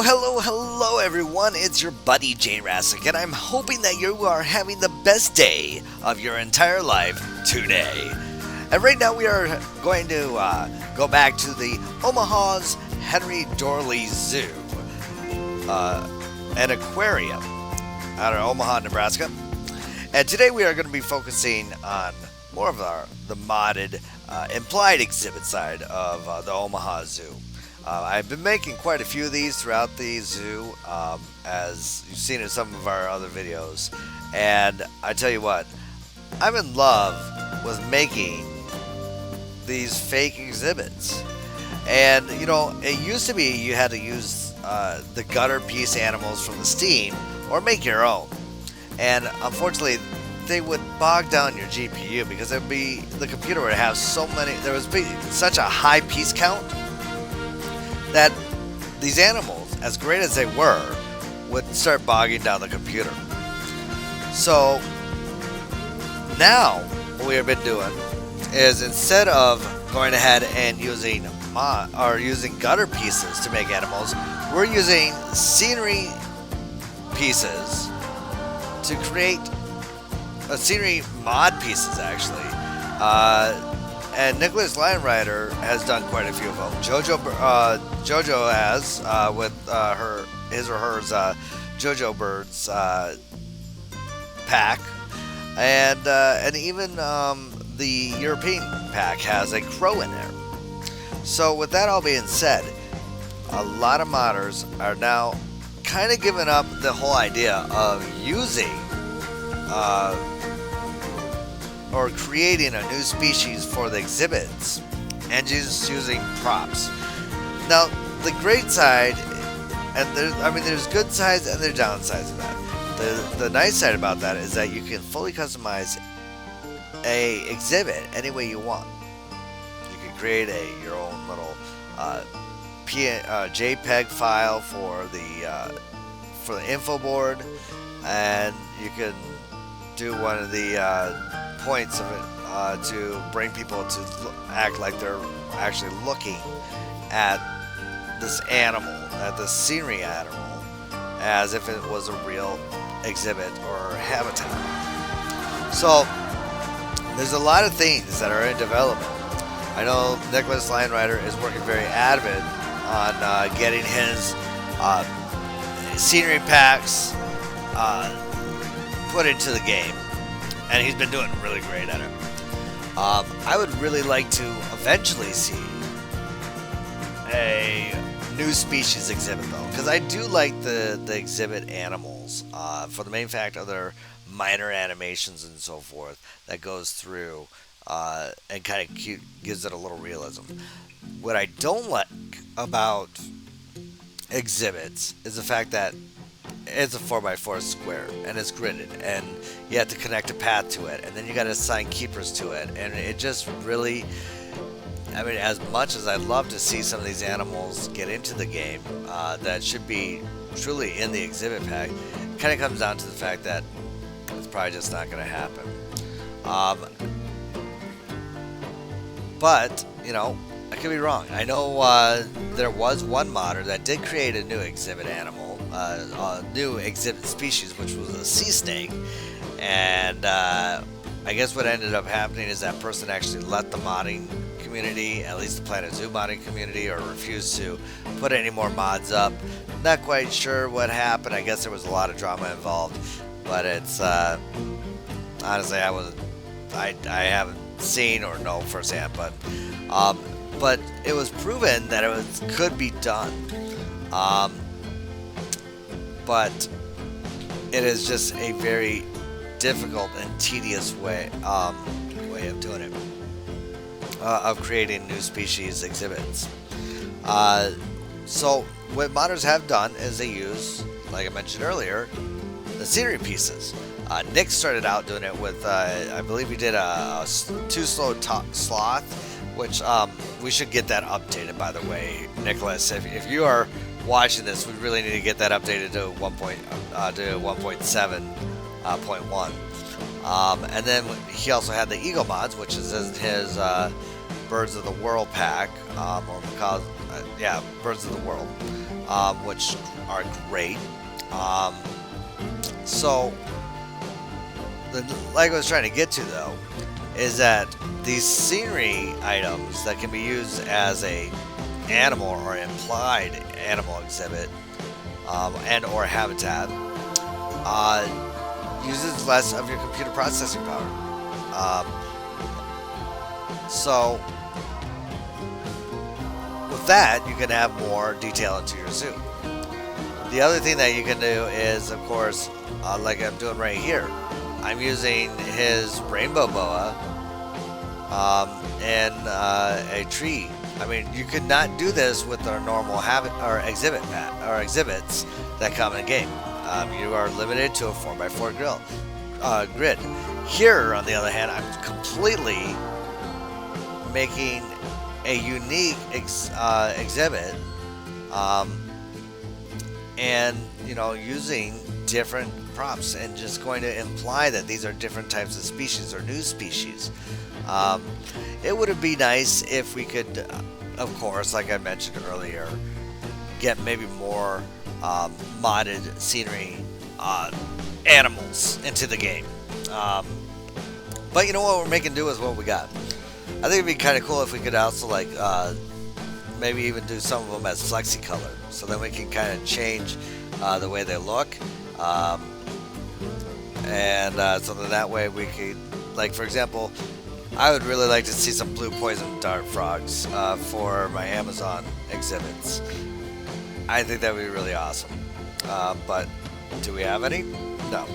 Hello everyone, it's your buddy Jayrassic, and I'm hoping that you are having the best day of your entire life today. And right now we are going to go back to the Omaha's Henry Dorley Zoo, an aquarium out of Omaha, Nebraska. And today we are going to be focusing on more of the modded Implied exhibit side of the Omaha Zoo. I've been making quite a few of these throughout the zoo, as you've seen in some of our other videos. And I tell you what, I'm in love with making these fake exhibits. And, you know, it used to be you had to use the gutter piece animals from the Steam or make your own. And unfortunately, they would bog down your GPU because the computer would have so many, there would be such a high piece count that these animals, as great as they were, would start bogging down the computer. So now what we have been doing is, instead of going ahead and using gutter pieces to make animals, we're using scenery pieces to create scenery mod pieces, actually. And Nicholas LionRider has done quite a few of them. Jojo has, with his or hers Jojo Birds pack, and even the European pack has a crow in there. So with that all being said, a lot of modders are now kind of giving up the whole idea of using or creating a new species for the exhibits and just using props. Now, the great side, and there's good sides and there's downsides of that. The nice side about that is that you can fully customize a exhibit any way you want. You can create your own little JPEG file for the info board, and you can do one of the points of it to bring people to act like they're actually looking at this animal, at the scenery animal, as if it was a real exhibit or habitat. So there's a lot of things that are in development. I know Nicholas LionRider is working very adamant on getting his scenery packs put into the game, and he's been doing really great at it. I would really like to eventually see a new species exhibit, though, because I do like the exhibit animals, for the main fact of their minor animations and so forth that goes through and kind of gives it a little realism. What I don't like about exhibits is the fact that it's a 4x4 square and it's gridded, and you have to connect a path to it, and then you got to assign keepers to it, and it just really, as much as I'd love to see some of these animals get into the game that should be truly in the exhibit pack, it kind of comes down to the fact that it's probably just not going to happen. But, you know, I could be wrong. I know there was one modder that did create a new exhibit animal, a new exhibit species, which was a sea snake. And I guess what ended up happening is that person actually let the modding community, at least the Planetzoo modding community, or refused to put any more mods up. Not quite sure what happened. I guess there was a lot of drama involved. But it's honestly, I haven't seen or know firsthand, but it was proven that it could be done. But it is just a very difficult and tedious way of doing it, of creating new species exhibits. So what modders have done is they use, like I mentioned earlier, the scenery pieces. Nick started out doing it with, I believe he did a Too Slow Sloth, which we should get that updated, by the way, Nicholas. If you are watching this, we really need to get that updated to 1.7.1. And then he also had the Eagle mods, which is his Birds of the World pack, or macaws, yeah, Birds of the World, which are great. So, like I was trying to get to though, is that these scenery items that can be used as a animal or implied animal exhibit, and or habitat, uses less of your computer processing power. So with that, you can have more detail into your zoo. The other thing that you can do is, of course, like I'm doing right here, I'm using his rainbow boa in a tree. I mean, you could not do this with our normal exhibits that come in a game. You are limited to a 4x4 grid. Here, on the other hand, I'm completely making a unique exhibit, and using different props and just going to imply that these are different types of species or new species. It would be nice if we could, of course, like I mentioned earlier, get maybe more modded scenery animals into the game. But you know what, we're making do with what we got. I think it'd be kind of cool if we could also maybe even do some of them as flexi color, so then we can kind of change the way they look, and so that way we could, like for example, I would really like to see some blue poison dart frogs for my Amazon exhibits. I think that would be really awesome. But do we have any? No.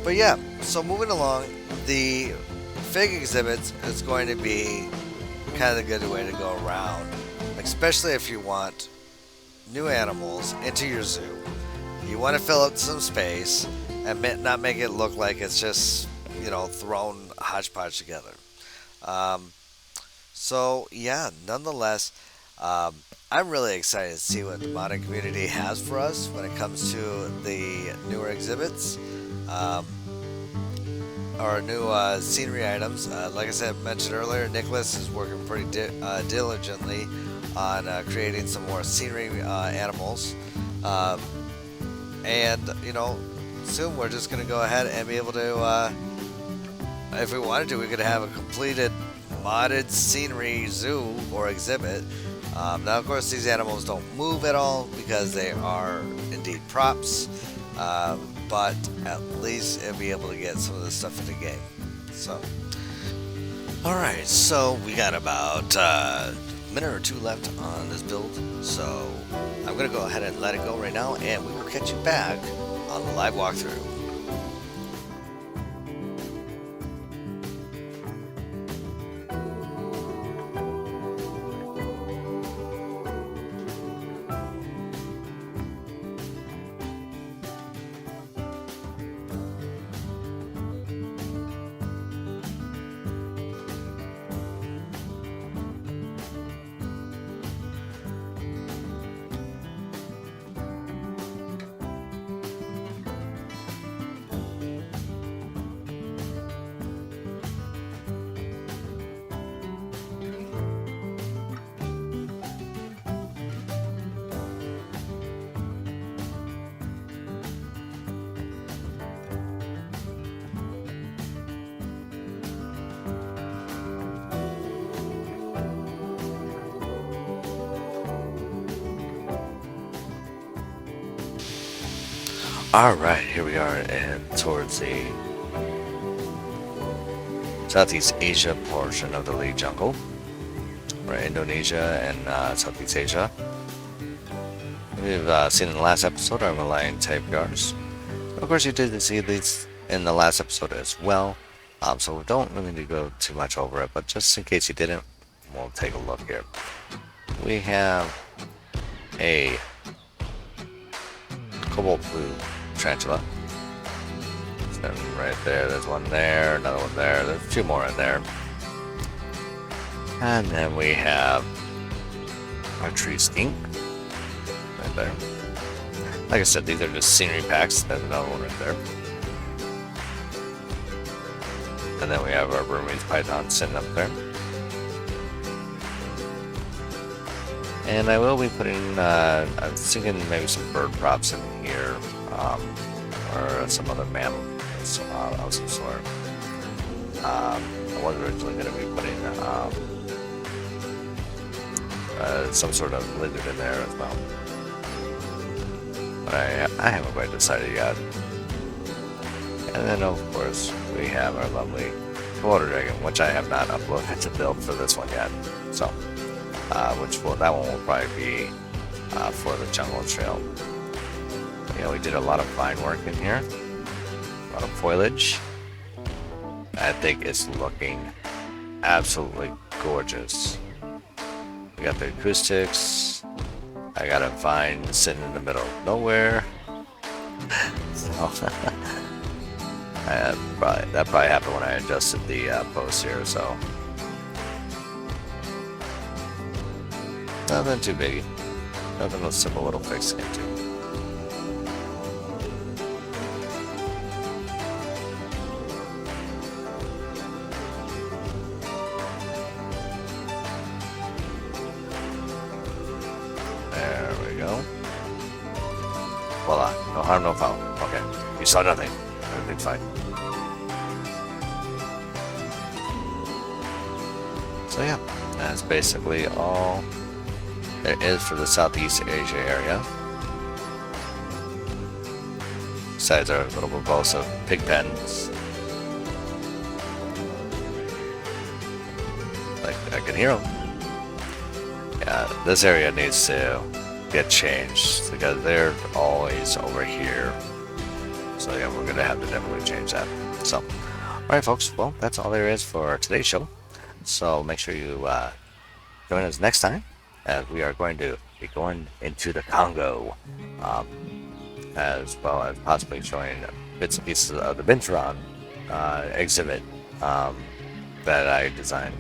But yeah, so moving along, the fig exhibits is going to be kind of the good way to go around, especially if you want new animals into your zoo. You want to fill up some space and not make it look like it's just, thrown hodgepodge together. So yeah, nonetheless, I'm really excited to see what the modding community has for us when it comes to the newer exhibits, or new scenery items. Like I said, mentioned earlier, Nicholas is working pretty diligently on creating some more scenery animals, and soon we're just going to go ahead and be able to, if we wanted to, we could have a completed modded scenery zoo or exhibit. Now, of course, these animals don't move at all because they are indeed props, but at least it'll be able to get some of this stuff in the game. So, alright, so we got about a minute or two left on this build, so I'm going to go ahead and let it go right now, and we will catch you back on the live walkthrough. Alright, here we are towards the Southeast Asia portion of the League Jungle, or Indonesia and Southeast Asia. We've seen in the last episode our Malayan type yars. Of course, you did see these in the last episode as well, so we don't really need to go too much over it, but just in case you didn't, we'll take a look here. We have a Cobalt Blue Tarantula. Right there, there's one there, another one there, there's a few more in there. And then we have our tree skink right there. Like I said, these are just scenery packs. There's another one right there. And then we have our Burmese python sitting up there. And I will be putting, I was thinking maybe some bird props in here, or some other mammal of some sort. I was originally going to be putting some sort of lizard in there as well. But I haven't quite decided yet. And then of course we have our lovely water dragon, which I have not uploaded to build for this one yet. So, that one will probably be for the jungle trail. You know, we did a lot of fine work in here, a lot of foliage. I think it's looking absolutely gorgeous. We got the acoustics. I got a vine sitting in the middle of nowhere. So that probably happened when I adjusted the post here. So nothing too big. Nothing, a simple little fix into. There we go. Voila. No harm, no foul. Okay. You saw nothing. Everything's fine. So yeah, that's basically all there is for the Southeast Asia area. Besides our little repulsive pig pens. Like, I can hear them. Yeah, this area needs to get changed because they're always over here. So yeah, we're gonna have to definitely change that. So, alright folks, well, that's all there is for today's show. So make sure you join us next time, as we are going to be going into the Congo, as well as possibly showing bits and pieces of the Binturon exhibit that I designed.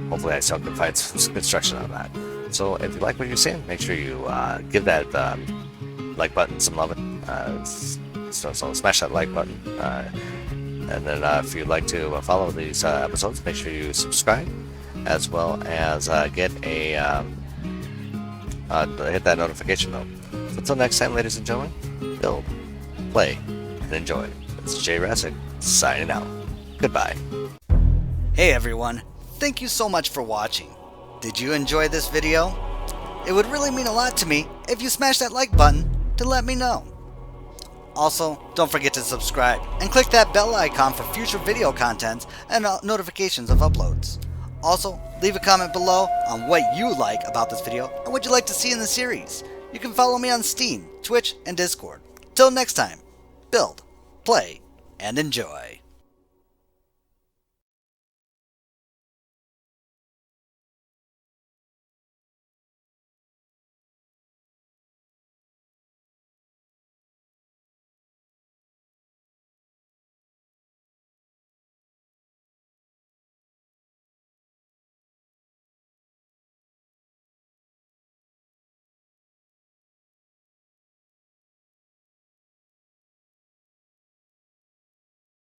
Hopefully I still can find some construction on that. So if you like what you're seeing, make sure you give that like button some love. So smash that like button. And then if you'd like to follow these episodes, make sure you subscribe, as well as get a hit that notification bell. So until next time, ladies and gentlemen, build, play, and enjoy. It's Jayrassic signing out. Goodbye. Hey everyone, thank you so much for watching. Did you enjoy this video? It would really mean a lot to me if you smash that like button to let me know. Also, don't forget to subscribe and click that bell icon for future video content and notifications of uploads. Also, leave a comment below on what you like about this video and what you'd like to see in the series. You can follow me on Steam, Twitch, and Discord. Till next time, build, play, and enjoy.